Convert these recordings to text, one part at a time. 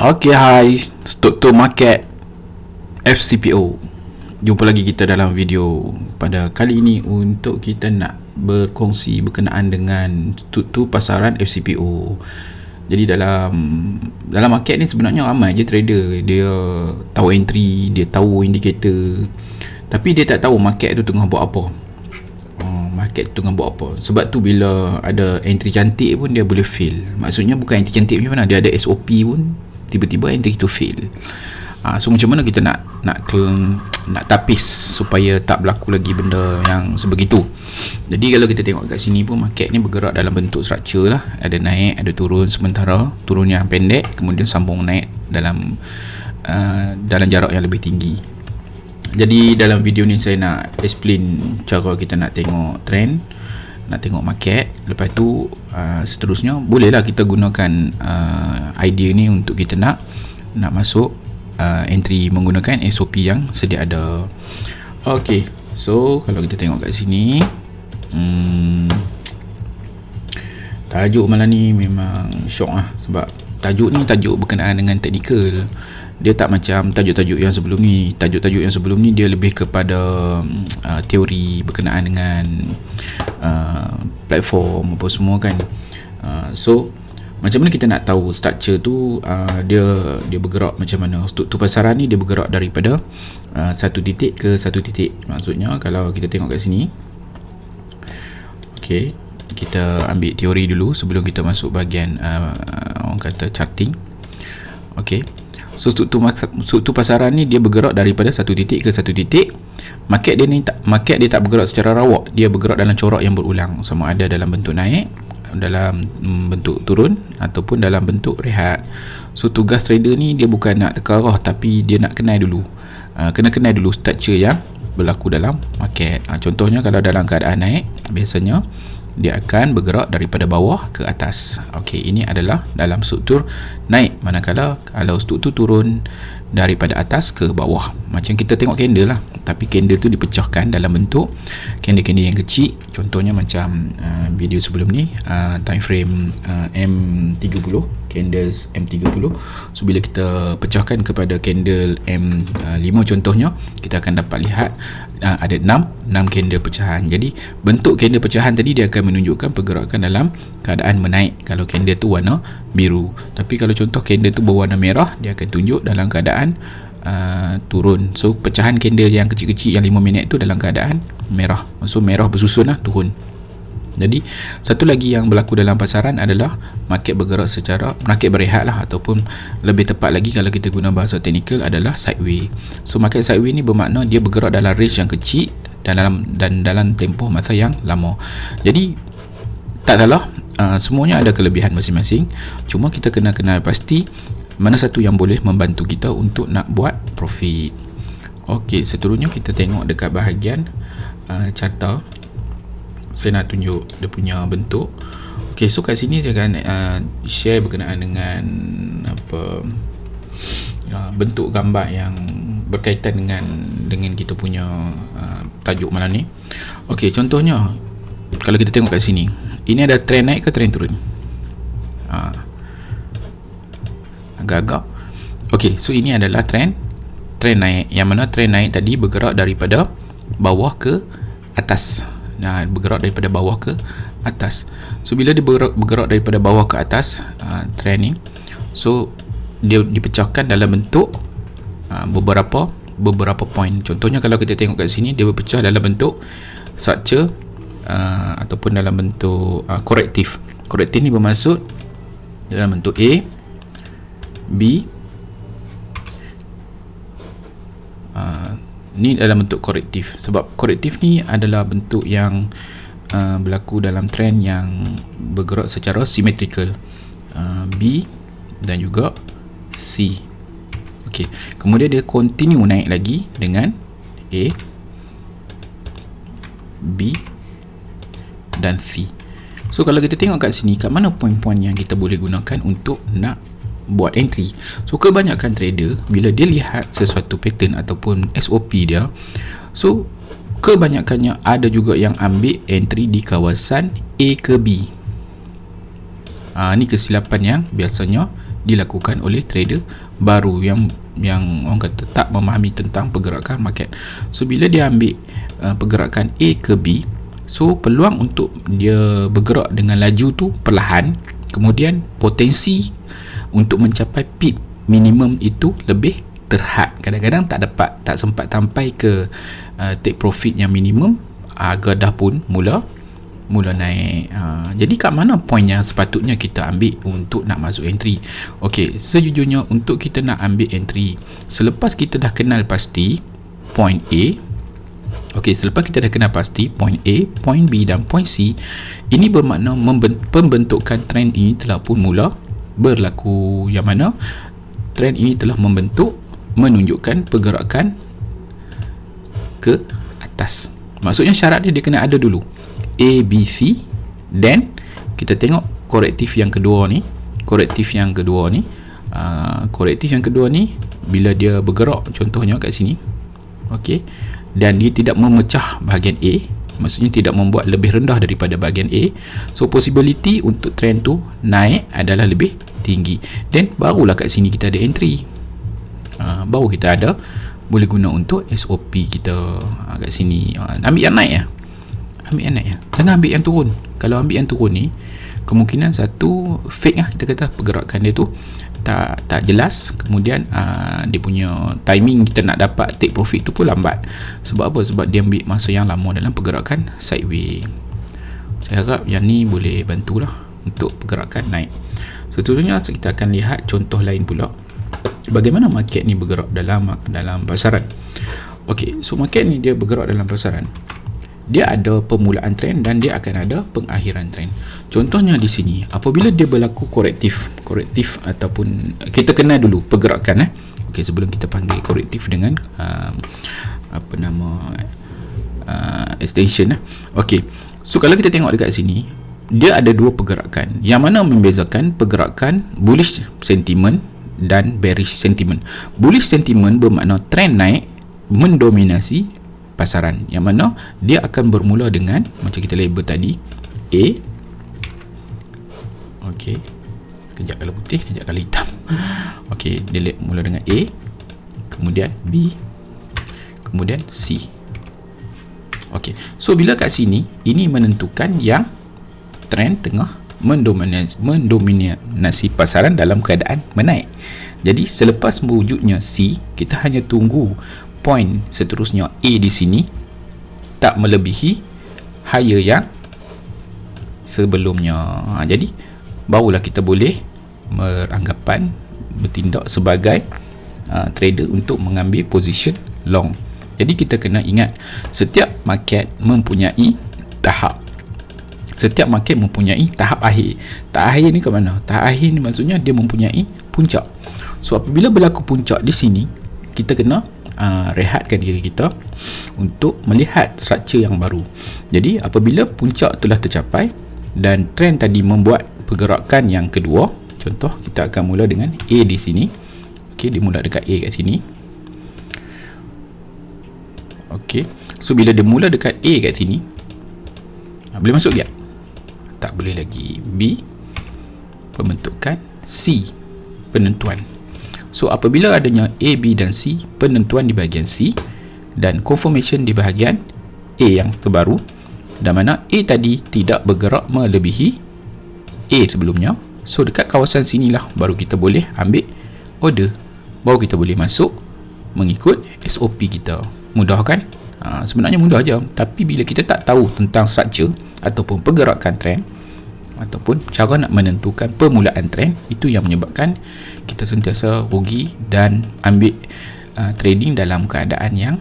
Okay, hai struktur market FCPO. Jumpa lagi kita dalam video pada kali ini untuk kita nak berkongsi berkenaan dengan struktur pasaran FCPO. Jadi dalam market ni sebenarnya ramai je trader. Dia tahu entry, dia tahu indikator, tapi dia tak tahu market tu tengah buat apa. Market tu tengah buat apa. Sebab tu bila ada entry cantik pun dia boleh fail. Maksudnya bukan entry cantik macam mana, dia ada SOP pun tiba-tiba entry tu fail. So macam mana kita nak tapis supaya tak berlaku lagi benda yang sebegitu. Jadi kalau kita tengok kat sini pun market ni bergerak dalam bentuk structure lah. Ada naik, ada turun sementara. Turun yang pendek, kemudian sambung naik dalam jarak yang lebih tinggi. Jadi dalam video ni saya nak explain cara kita nak tengok trend, nak tengok market. Lepas tu seterusnya bolehlah kita gunakan idea ni untuk kita nak masuk entry menggunakan SOP yang sedia ada. Okay, so kalau kita tengok kat sini, tajuk malam ni memang syok lah. Sebab tajuk ni tajuk berkenaan dengan technical. Dia tak macam tajuk-tajuk yang sebelum ni. Tajuk-tajuk yang sebelum ni dia lebih kepada teori berkenaan dengan platform apa semua kan. So macam mana kita nak tahu structure tu dia bergerak macam mana. Struktur pasaran ni dia bergerak daripada satu titik ke satu titik. Maksudnya kalau kita tengok kat sini, okay, kita ambil teori dulu sebelum kita masuk bahagian orang kata charting. Okay, so struktur pasaran ni dia bergerak daripada satu titik ke satu titik. Market dia tak bergerak secara rawak. Dia bergerak dalam corak yang berulang, sama ada dalam bentuk naik, dalam bentuk turun ataupun dalam bentuk rehat. So tugas trader ni dia bukan nak teka arah, tapi dia nak kenal dulu structure yang berlaku dalam market. Contohnya kalau dalam keadaan naik, biasanya dia akan bergerak daripada bawah ke atas. Okey, ini adalah dalam struktur naik. Manakala kalau struktur turun daripada atas ke bawah, macam kita tengok candle lah, tapi candle tu dipecahkan dalam bentuk candle-candle yang kecil. Contohnya macam video sebelum ni, time frame M30, candles M30. So bila kita pecahkan kepada candle M5 contohnya, kita akan dapat lihat ada 6 candle pecahan. Jadi bentuk candle pecahan tadi dia akan menunjukkan pergerakan dalam keadaan menaik kalau candle tu warna biru. Tapi kalau contoh candle tu berwarna merah, dia akan tunjuk dalam keadaan turun. So pecahan candle yang kecil-kecil yang 5 minit tu dalam keadaan merah. So merah bersusun lah, turun. Jadi satu lagi yang berlaku dalam pasaran adalah market berehat lah, ataupun lebih tepat lagi kalau kita guna bahasa teknikal adalah sideway. So market sideway ni bermakna dia bergerak dalam range yang kecil dan dalam tempoh masa yang lama. Jadi tak salah, semuanya ada kelebihan masing-masing. Cuma kita kena kenal pasti mana satu yang boleh membantu kita untuk nak buat profit. Okey, seterusnya kita tengok dekat bahagian charta. Saya nak tunjuk dia punya bentuk. Okay, so kat sini saya akan share berkenaan dengan bentuk gambar yang berkaitan dengan kita punya tajuk malam ni. Okay, contohnya kalau kita tengok kat sini, ini ada trend naik ke trend turun? Agak-agak. Okay, so ini adalah trend naik, yang mana trend naik tadi bergerak daripada bawah ke atas. Bergerak daripada bawah ke atas. So bila dia bergerak daripada bawah ke atas, trend ni, so dia dipecahkan dalam bentuk beberapa point. Contohnya kalau kita tengok kat sini, dia berpecah dalam bentuk structure ataupun dalam bentuk korektif. Korektif ni bermaksud dalam bentuk A, B, ni dalam bentuk korektif. Sebab korektif ni adalah bentuk yang berlaku dalam trend yang bergerak secara symmetrical, B dan juga C. Okey, kemudian dia continue naik lagi dengan A, B dan C. So kalau kita tengok kat sini, kat mana poin-poin yang kita boleh gunakan untuk nak buat entry. So kebanyakan trader bila dia lihat sesuatu pattern ataupun SOP dia, so kebanyakannya ada juga yang ambil entry di kawasan A ke B. Ni kesilapan yang biasanya dilakukan oleh trader baru yang orang kata tak memahami tentang pergerakan market. So bila dia ambil pergerakan A ke B, so peluang untuk dia bergerak dengan laju tu perlahan, kemudian potensi untuk mencapai peak minimum itu lebih terhad. Kadang-kadang tak sempat sampai ke take profit yang minimum, harga dah pun mula naik. Jadi kat mana point yang sepatutnya kita ambil untuk nak masuk entry? Okey, sejujurnya untuk kita nak ambil entry, selepas kita dah kenal pasti point A, selepas kita dah kenal pasti point A, point B dan point C, ini bermakna pembentukan trend ini telah pun mula berlaku, yang mana trend ini telah menunjukkan pergerakan ke atas. Maksudnya syarat dia kena ada dulu A, B, C, then kita tengok korektif yang kedua ni. Korektif yang kedua ni bila dia bergerak, contohnya kat sini, dan dia tidak memecah bahagian A, maksudnya tidak membuat lebih rendah daripada bahagian A, so possibility untuk trend tu naik adalah lebih tinggi. Then barulah kat sini kita ada entry, baru kita ada boleh guna untuk SOP kita kat sini. Ambil yang naik ya, jangan ambil yang turun. Kalau ambil yang turun ni, kemungkinan satu fake lah, kita kata pergerakan dia tu tak jelas, kemudian dia punya timing kita nak dapat take profit tu pun lambat. Sebab apa? Sebab dia ambil masa yang lama dalam pergerakan sideways. Saya harap yang ni boleh bantulah untuk pergerakan naik. Seterusnya kita akan lihat contoh lain pula, bagaimana market ni bergerak dalam pasaran. So market ni dia bergerak dalam pasaran, dia ada permulaan trend dan dia akan ada pengakhiran trend. Contohnya di sini, apabila dia berlaku korektif ataupun kita kenal dulu pergerakan sebelum kita panggil korektif dengan extension. So kalau kita tengok dekat sini, dia ada dua pergerakan, yang mana membezakan pergerakan bullish sentiment dan bearish sentiment. Bullish sentiment bermakna trend naik mendominasi pasaran, yang mana dia akan bermula dengan macam kita label tadi A. Kejap kalau putih, kejap kalau hitam. Dia mula dengan A, kemudian B, kemudian C. So bila kat sini, ini menentukan yang trend tengah mendominasi pasaran dalam keadaan menaik. Jadi selepas wujudnya C, kita hanya tunggu point seterusnya A di sini tak melebihi higher yang sebelumnya. Jadi barulah kita boleh bertindak sebagai trader untuk mengambil position long. Jadi kita kena ingat, setiap market mempunyai tahap. Setiap market mempunyai tahap akhir. Tahap akhir ni ke mana? Tahap akhir ni maksudnya dia mempunyai puncak. So apabila berlaku puncak di sini, kita kena rehatkan diri kita untuk melihat struktur yang baru. Jadi apabila puncak telah tercapai dan trend tadi membuat pergerakan yang kedua, contoh kita akan mula dengan A di sini. Dia mula dekat A kat sini. So bila dia mula dekat A kat sini, boleh masuk tak? Tak boleh lagi. B, pembentukan. C, penentuan. So apabila adanya A, B dan C, penentuan di bahagian C dan confirmation di bahagian A yang terbaru, dan mana A tadi tidak bergerak melebihi A sebelumnya. So dekat kawasan sinilah baru kita boleh ambil order, baru kita boleh masuk mengikut SOP kita. Mudah kan? Sebenarnya mudah je, tapi bila kita tak tahu tentang struktur ataupun pergerakan trend ataupun cara nak menentukan permulaan trend, itu yang menyebabkan kita sentiasa rugi dan ambil trading dalam keadaan yang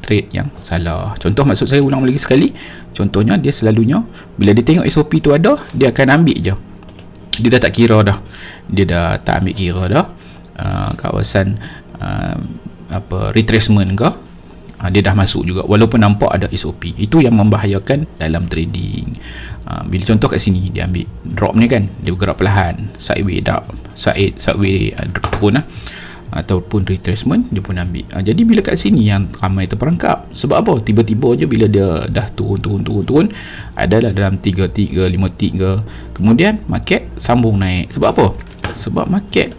trade yang salah. Contoh, maksud saya ulang lagi sekali, contohnya dia selalunya bila dia tengok SOP tu ada, dia akan ambil je. Dia dah tak kira dah, dia dah tak ambil kira dah kawasan retracement ke, dia dah masuk juga walaupun nampak ada SOP. Itu yang membahayakan dalam trading. Bila contoh kat sini dia ambil drop ni kan, dia bergerak perlahan, sideways turun ataupun retracement, dia pun ambil. Jadi bila kat sini yang ramai terperangkap. Sebab apa? Tiba-tiba je bila dia dah turun adalah dalam 3 tick ke 5 tick ke, kemudian market sambung naik. Sebab apa? Sebab market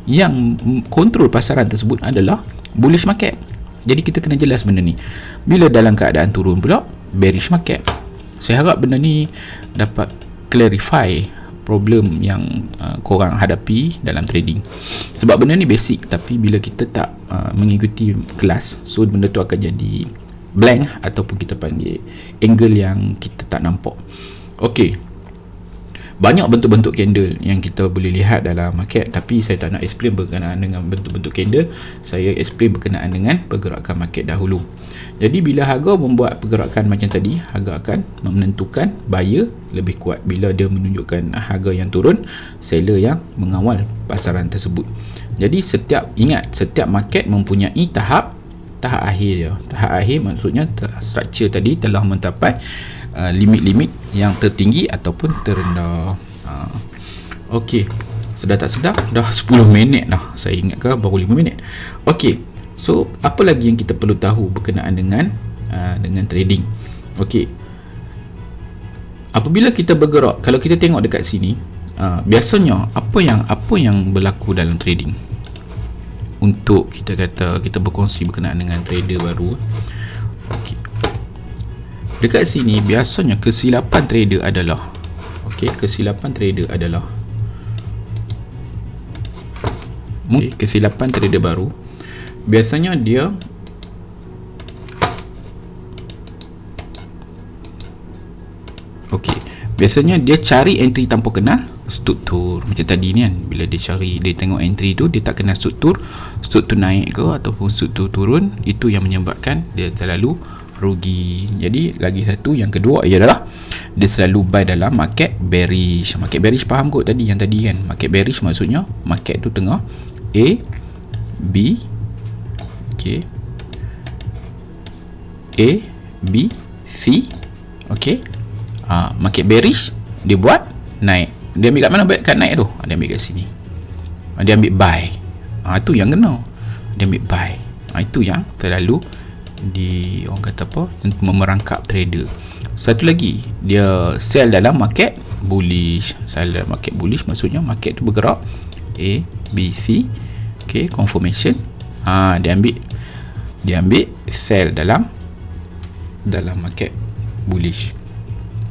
yang kontrol pasaran tersebut adalah bullish market. Jadi kita kena jelas benda ni. Bila dalam keadaan turun pula, bearish market. Saya harap benda ni dapat clarify problem yang korang hadapi dalam trading. Sebab benda ni basic, tapi bila kita tak mengikuti kelas, so benda tu akan jadi blank, ataupun kita panggil angle yang kita tak nampak. Okey, banyak bentuk-bentuk candle yang kita boleh lihat dalam market, tapi saya tak nak explain berkenaan dengan bentuk-bentuk candle. Saya explain berkenaan dengan pergerakan market dahulu. Jadi bila harga membuat pergerakan macam tadi, harga akan menentukan buyer lebih kuat. Bila dia menunjukkan harga yang turun, seller yang mengawal pasaran tersebut. Jadi ingat, setiap market mempunyai tahap akhir dia. Tahap akhir maksudnya structure tadi telah mencapai limit-limit yang tertinggi ataupun terendah. Okey, sedar tak sedar dah 10 minit dah. Saya ingat ke baru 5 minit. Okey, so apa lagi yang kita perlu tahu berkenaan dengan trading? Okey, apabila kita bergerak, kalau kita tengok dekat sini, biasanya apa yang berlaku dalam trading, untuk kita kata kita berkongsi berkenaan dengan trader baru. Okey, dekat sini biasanya kesilapan trader adalah, kesilapan trader baru biasanya dia cari entry tanpa kenal struktur. Macam tadi ni kan, bila dia tengok entry tu, dia tak kenal struktur naik ke ataupun struktur turun, itu yang menyebabkan dia terlalu rugi. Jadi lagi satu, yang kedua ialah dia selalu buy dalam market bearish. Market bearish faham kot tadi kan. Market bearish maksudnya market tu tengah A, B, okey, A, B, C, okey. Market bearish dia buat naik. Dia ambil kat mana? Kat naik tu. Dia ambil kat sini. Dia ambil buy. Itu yang kena. Dia ambil buy. Itu yang terlalu orang kata apa, memerangkap trader. Satu lagi, dia sell dalam market bullish. Sell dalam market bullish maksudnya market tu bergerak A, B, C, okay, confirmation. Dia ambil sell dalam market bullish.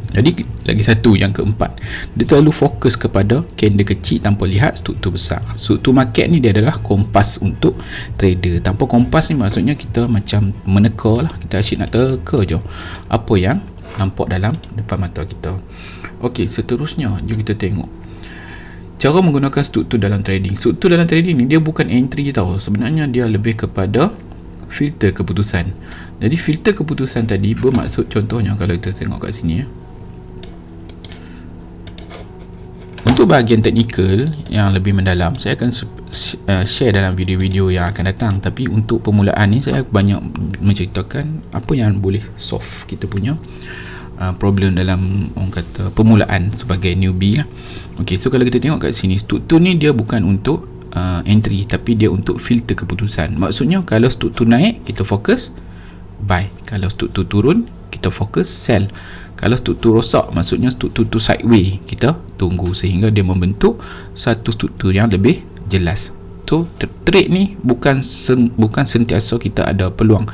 Jadi lagi satu, yang keempat, dia terlalu fokus kepada candle kecil tanpa lihat struktur besar. Struktur market ni dia adalah kompas untuk trader. Tanpa kompas ni maksudnya kita macam meneka lah, kita asyik nak teka je apa yang nampak dalam depan mata kita. Okey, seterusnya jom kita tengok cara menggunakan struktur dalam trading. Struktur dalam trading ni dia bukan entry tau. Sebenarnya dia lebih kepada filter keputusan. Jadi filter keputusan tadi bermaksud, contohnya kalau kita tengok kat sini ya, untuk bahagian teknikal yang lebih mendalam saya akan share dalam video-video yang akan datang. Tapi untuk permulaan ni saya banyak menceritakan apa yang boleh solve kita punya problem dalam, orang kata, permulaan sebagai newbie lah. Ok, so kalau kita tengok kat sini, struktur ni dia bukan untuk entry, tapi dia untuk filter keputusan. Maksudnya kalau struktur naik, kita fokus buy. Kalau struktur turun, kita fokus sell. Kalau struktur rosak, maksudnya struktur tu sideway, kita tunggu sehingga dia membentuk satu struktur yang lebih jelas. So trade ni bukan sentiasa kita ada peluang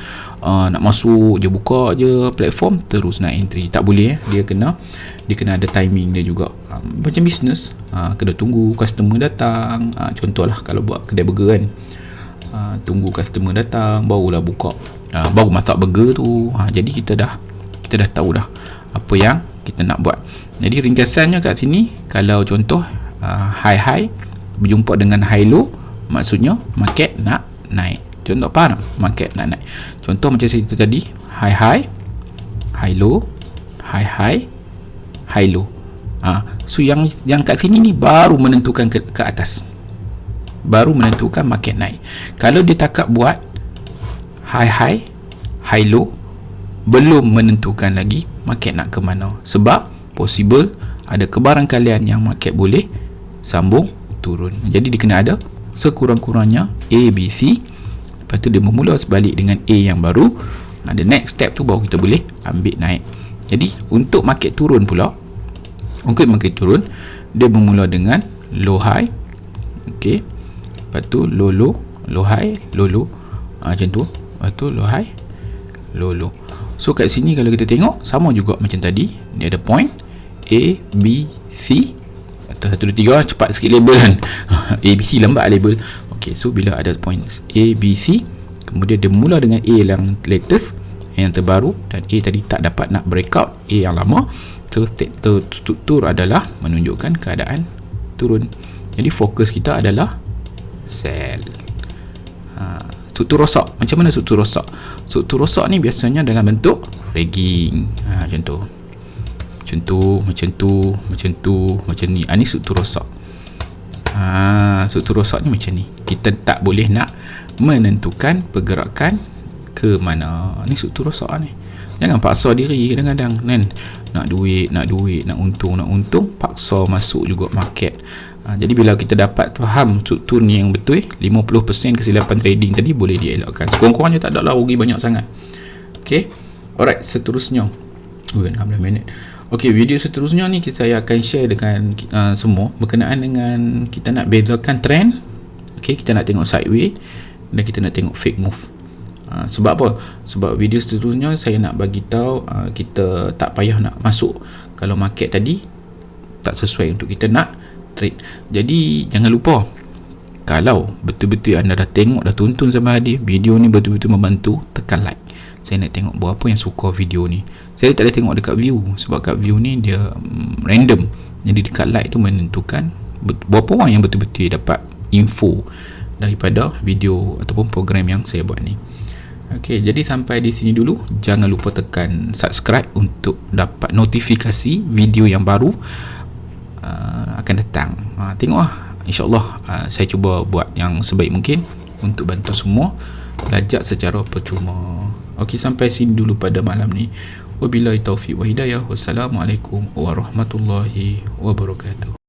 nak masuk je, buka je platform terus nak entry. Tak boleh. Dia kena ada timing dia juga. Macam bisnes, kena tunggu customer datang. Contohlah kalau buat kedai burger kan, tunggu customer datang barulah buka, baru masak burger tu. Jadi kita dah tahu dah apa yang kita nak buat. Jadi ringkasannya kat sini, kalau contoh high berjumpa dengan high low, maksudnya market nak naik. Contoh faham? Market nak naik. Contoh macam saya cerita tadi, high low, high low. So yang kat sini ni baru menentukan ke atas, baru menentukan market naik. Kalau dia takap buat high low, belum menentukan lagi market nak ke mana. Sebab possible ada kebarangkalian yang market boleh sambung turun. Jadi dia kena ada sekurang-kurangnya A, B, C. Lepas tu dia bermula sebalik dengan A yang baru. The next step tu baru kita boleh ambil naik. Jadi untuk market turun pula, dia bermula dengan low high, okay, lepas tu low low, low high, low low, macam tu. Lepas tu low high, low low. So kat sini kalau kita tengok sama juga macam tadi, dia ada point A, B, C atau 1, 2, 3. Cepat sikit label kan. A, B, C lambat label. Ok, so bila ada points A, B, C, kemudian dia mula dengan A yang latest, yang terbaru, dan A tadi tak dapat nak breakout A yang lama. So struktur adalah menunjukkan keadaan turun. Jadi fokus kita adalah sell. Struktur rosak. Macam mana struktur rosak? Struktur rosak ni biasanya dalam bentuk lagging. Macam tu. Macam tu, macam tu, macam tu, macam ni. Ni struktur rosak. Struktur rosak ni macam ni. Kita tak boleh nak menentukan pergerakan ke mana. Ni struktur rosak ni. Jangan paksa diri kadang-kadang kan. Nak duit, nak untung, paksa masuk juga market. Jadi bila kita dapat faham struktur ni yang betul, 50% kesilapan trading tadi boleh dielakkan. Sekurang-kurangnya tak adalah rugi banyak sangat. Okay, alright, seterusnya 16 minit. Okay, video seterusnya ni saya akan share dengan semua berkenaan dengan kita nak bezakan trend. Okay, kita nak tengok sideways dan kita nak tengok fake move. Sebab apa? Sebab video seterusnya saya nak bagi tahu kita tak payah nak masuk kalau market tadi tak sesuai untuk kita nak trade. Jadi jangan lupa, kalau betul-betul anda dah tengok, dah tonton sampai habis, video ni betul-betul membantu, tekan like. Saya nak tengok berapa yang suka video ni. Saya tak boleh tengok dekat view, sebab kat view ni dia random. Jadi dekat like tu menentukan berapa orang yang betul-betul dapat info daripada video ataupun program yang saya buat ni. Okey, jadi sampai di sini dulu. Jangan lupa tekan subscribe untuk dapat notifikasi video yang baru akan datang. Tengoklah, insyaAllah saya cuba buat yang sebaik mungkin untuk bantu semua belajar secara percuma. Okey, sampai sini dulu pada malam ni. Wabillahi taufiq wa hidayah. Wassalamualaikum warahmatullahi wabarakatuh.